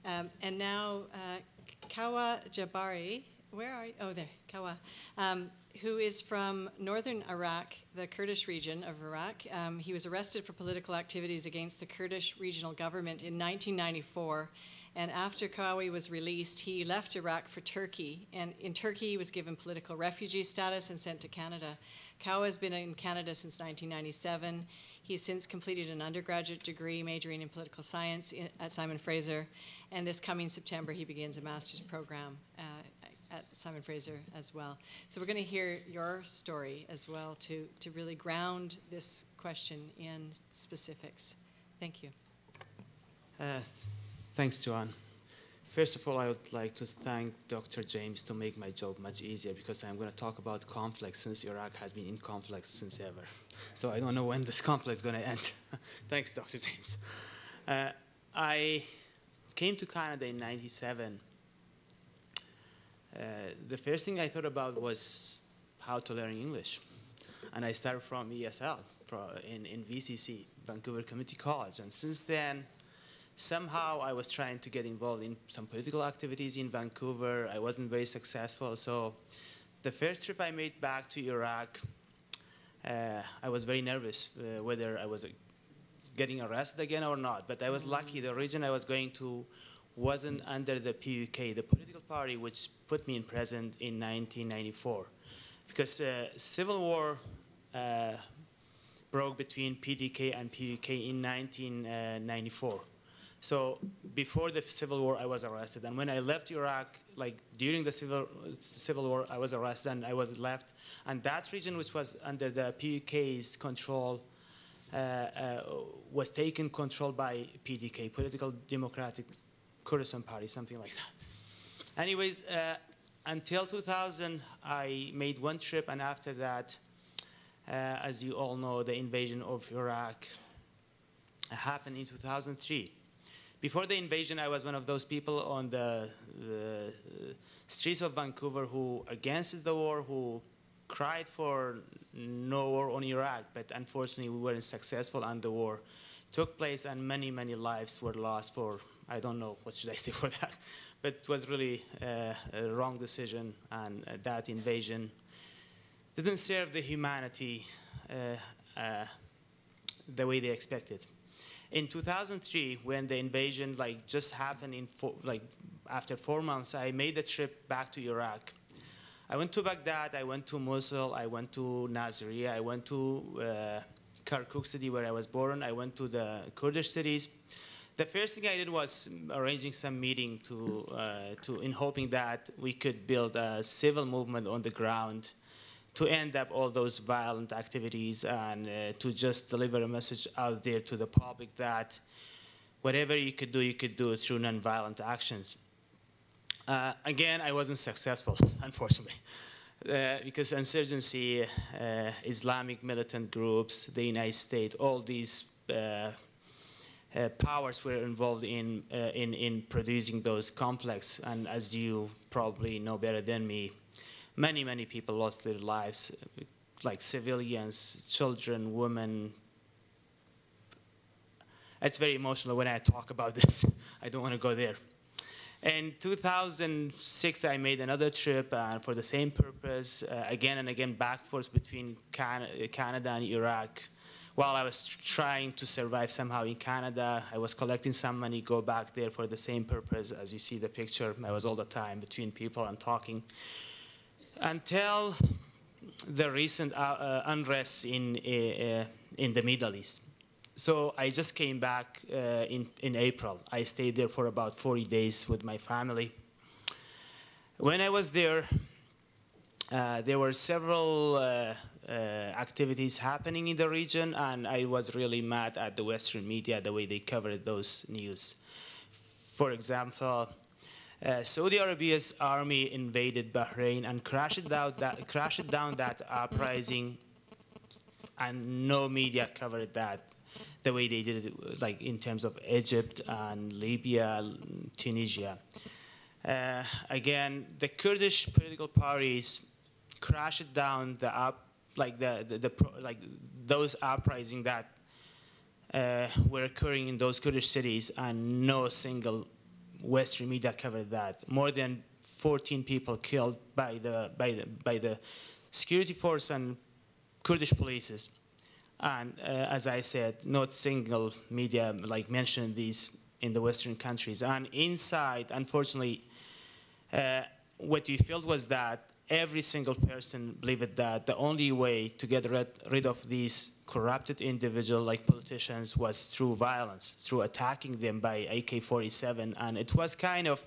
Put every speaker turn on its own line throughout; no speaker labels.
And now Kawa Jabary, where are you? Oh, there, Kawa, who is from northern Iraq, the Kurdish region of Iraq. He was arrested for political activities against the Kurdish Regional Government in 1994. And after Kawa was released, he left Iraq for Turkey. And in Turkey, he was given political refugee status and sent to Canada. Kawa has been in Canada since 1997. He's since completed an undergraduate degree majoring in political science at Simon Fraser. And this coming September, he begins a master's program at Simon Fraser as well. So we're going to hear your story as well to really ground this question in specifics. Thank you.
Thanks, Joanne. First of all, I would like to thank Dr. James to make my job much easier, because I'm going to talk about conflict, since Iraq has been in conflict since ever. So I don't know when this conflict is going to end. Thanks, Dr. James. I came to Canada in '97. The first thing I thought about was how to learn English. And I started from ESL in VCC, Vancouver Community College. And since then, somehow I was trying to get involved in some political activities in Vancouver. I wasn't very successful. So the first trip I made back to Iraq, I was very nervous whether I was getting arrested again or not. But I was lucky. The region I was going to wasn't under the PUK, the political party which put me in prison in 1994. Because civil war broke between PDK and PUK in 1994. So before the civil war, I was arrested. And when I left Iraq, like during the civil war, I was arrested and I was left. And that region, which was under the PUK's control, was taken control by PDK, Political Democratic Kurdistan Party, something like that. Anyways, until 2000, I made one trip, and after that, as you all know, the invasion of Iraq happened in 2003. Before the invasion, I was one of those people on the streets of Vancouver who against the war, who cried for no war on Iraq, but unfortunately we weren't successful and the war took place and many, many lives were lost for, I don't know, what should I say for that, but it was really a wrong decision, and that invasion didn't serve the humanity the way they expected. In 2003, when the invasion just happened after 4 months, I made a trip back to Iraq. I went to Baghdad, I went to Mosul, I went to Nasiriyah, I went to Kirkuk city where I was born, I went to the Kurdish cities. The first thing I did was arranging some meeting in hoping that we could build a civil movement on the ground to end up all those violent activities and to just deliver a message out there to the public that whatever you could do through nonviolent actions. Again, I wasn't successful, unfortunately, because insurgency, Islamic militant groups, the United States, all these powers were involved in producing those conflicts. And as you probably know better than me, many, many people lost their lives, like civilians, children, women. It's very emotional when I talk about this. I don't want to go there. In 2006, I made another trip for the same purpose, again and again, back and forth between Canada and Iraq. While I was trying to survive somehow in Canada, I was collecting some money, go back there for the same purpose. As you see the picture, I was all the time between people and talking. Until the recent unrest in the Middle East. So I just came back in April. I stayed there for about 40 days with my family. When I was there were several activities happening in the region, and I was really mad at the Western media, the way they covered those news. For example, Saudi Arabia's army invaded Bahrain and crashed down that uprising, and no media covered that the way they did it, like in terms of Egypt and Libya, Tunisia. Again, the Kurdish political parties crashed down those uprisings that were occurring in those Kurdish cities, and no single Western media covered that. More than 14 people killed by the security force and Kurdish police. And as I said, not single media like mentioned these in the Western countries. And inside, unfortunately, what we felt was that every single person believed that the only way to get rid of these corrupted individuals like politicians was through violence, through attacking them by AK-47. And it was kind of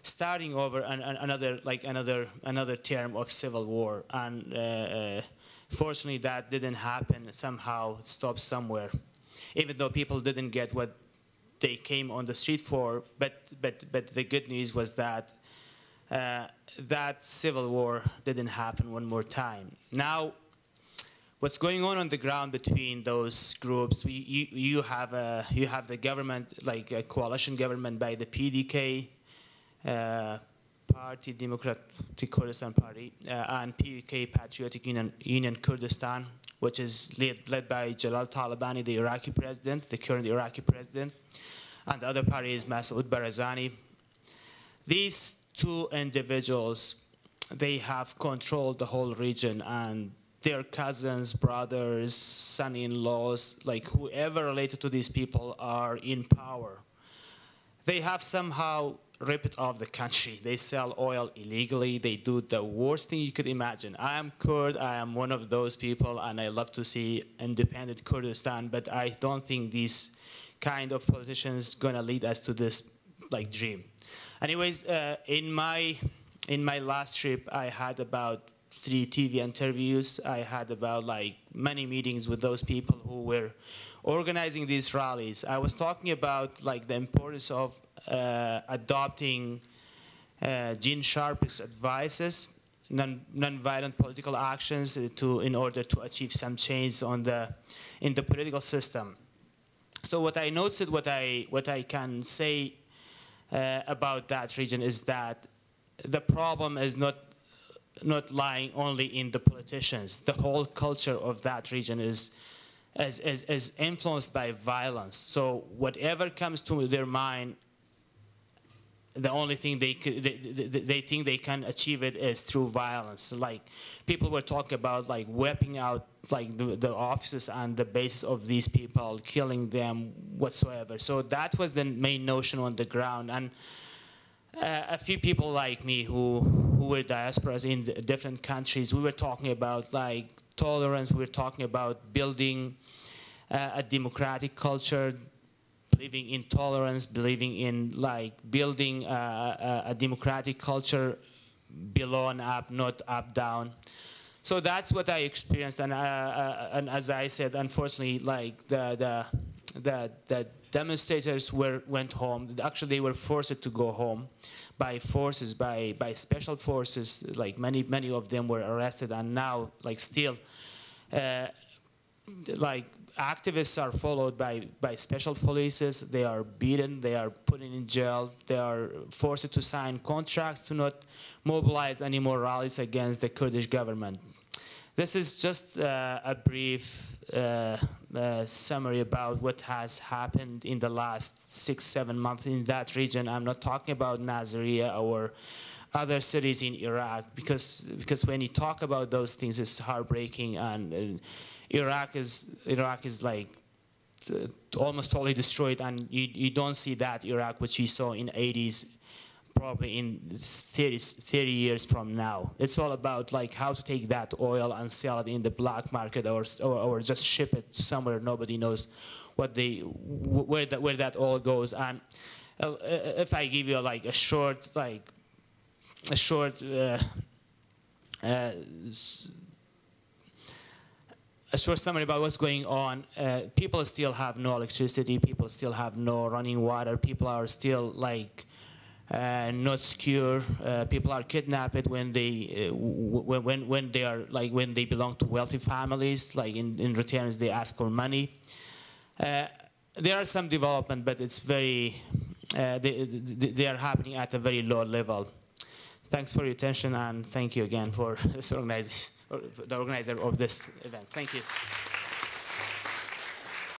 starting over another term of civil war. And fortunately, that didn't happen. Somehow it stopped somewhere, even though people didn't get what they came on the street for. But the good news was that that civil war didn't happen one more time. Now, what's going on the ground between those groups? You have the government, like a coalition government by the PDK. Party, Democratic Kurdistan Party, and PKK, Patriotic Union Kurdistan, which is led by Jalal Talabani, the Iraqi president, the current Iraqi president, and the other party is Masoud Barzani. These two individuals, they have controlled the whole region, and their cousins, brothers, son-in-laws, like whoever related to these people are in power. They have somehow ripped off the country. They sell oil illegally. They do the worst thing you could imagine. I am Kurd. I am one of those people, and I love to see independent Kurdistan, but I don't think these kind of politicians gonna lead us to this like dream. Anyways, in my last trip, I had about 3 TV interviews. I had about like many meetings with those people who were organizing these rallies. I was talking about like the importance of adopting Gene Sharp's advices, non-violent political actions in order to achieve some change in the political system. So what I noticed, what I can say about that region is that the problem is not lying only in the politicians. The whole culture of that region is influenced by violence. So whatever comes to their mind, the only thing they think they can achieve it is through violence. Like people were talking about like wiping out like the offices and the bases of these people, killing them whatsoever. So that was the main notion on the ground. And a few people like me who were diasporas in different countries, we were talking about like tolerance. We were talking about building a democratic culture, believing in tolerance, believing in like building a democratic culture below and up, not up down. So that's what I experienced, and as I said, unfortunately, like the demonstrators went home. Actually, they were forced to go home by forces, by special forces. Like many of them were arrested, and now like still, like activists are followed by special polices. They are beaten. They are put in jail. They are forced to sign contracts to not mobilize any more rallies against the Kurdish government. This is just a brief summary about what has happened in the last 6-7 months in that region. I'm not talking about Nasiriyah or other cities in Iraq, because when you talk about those things, it's heartbreaking, and Iraq is like almost totally destroyed, and you don't see that Iraq which you saw in 80s probably in 30 years from now. It's all about like how to take that oil and sell it in the black market, or just ship it somewhere nobody knows where that oil goes. And if I give you like a short summary about what's going on, people still have no electricity, people still have no running water, people are still like not secure. People are kidnapped when they belong to wealthy families. Like in return, they ask for money. There are some development, but it's very they are happening at a very low level. Thanks for your attention, and thank you again for this organizer, the organizer of this event. Thank you.